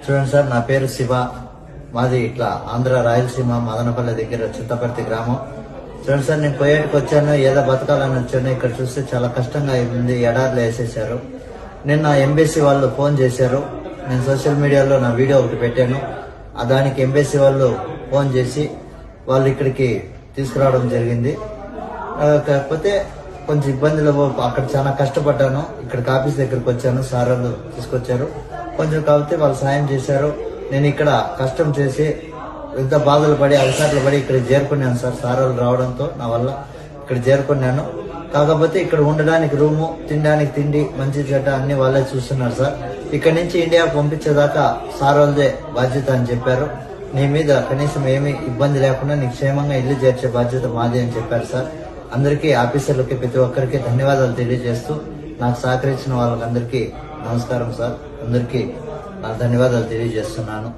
చూడండి సార్, నా పేరు శివ. మాది ఇట్లా ఆంధ్ర రాయలసీమ మదనపల్లి దగ్గర చింతపర్తి గ్రామం. చూడండి సార్, నేను పోయేటికి వచ్చాను, ఏదో బతకాలని వచ్చాను. ఇక్కడ చూస్తే చాలా కష్టంగా ఉంది, ఎడార్లు వేసేసారు. నిన్న ఎంబీసీ వాళ్ళు ఫోన్ చేశారు. నేను సోషల్ మీడియాలో నా వీడియో ఒకటి పెట్టాను. దానికి ఎంబీసీ వాళ్ళు ఫోన్ చేసి వాళ్ళు ఇక్కడికి తీసుకురావడం జరిగింది. కాకపోతే కొంచెం ఇబ్బందులు, అక్కడ చాలా కష్టపడ్డాను. ఇక్కడికి ఆఫీస్ దగ్గరకు వచ్చాను, సార్ వాళ్ళు తీసుకొచ్చారు. కొంచెం కాకపోతే వాళ్ళు సాయం చేశారు. నేను ఇక్కడ కష్టం చేసి ఎంత బాధలు పడి అలసాట్లు పడి ఇక్కడ చేరుకున్నాను సార్. సార్ వాళ్ళు రావడంతో నా వల్ల ఇక్కడ చేరుకున్నాను. కాకపోతే ఇక్కడ ఉండడానికి రూము, తినడానికి తిండి, మంచి చెడ్డ అన్ని వాళ్ళే చూస్తున్నారు సార్. ఇక్కడ నుంచి ఇండియా పంపించేదాకా సార్ వాళ్ళదే బాధ్యత అని చెప్పారు. నీ మీద కనీసం ఏమీ ఇబ్బంది లేకుండా నీకు క్షేమంగా ఇల్లు చేర్చే బాధ్యత మాది అని చెప్పారు సార్. అందరికీ, ఆఫీసర్లకి, ప్రతి ఒక్కరికి ధన్యవాదాలు తెలియజేస్తూ నాకు సహకరించిన వాళ్ళకందరికీ నమస్కారం సార్. అందరికీ నా ధన్యవాదాలు తెలియజేస్తున్నాను.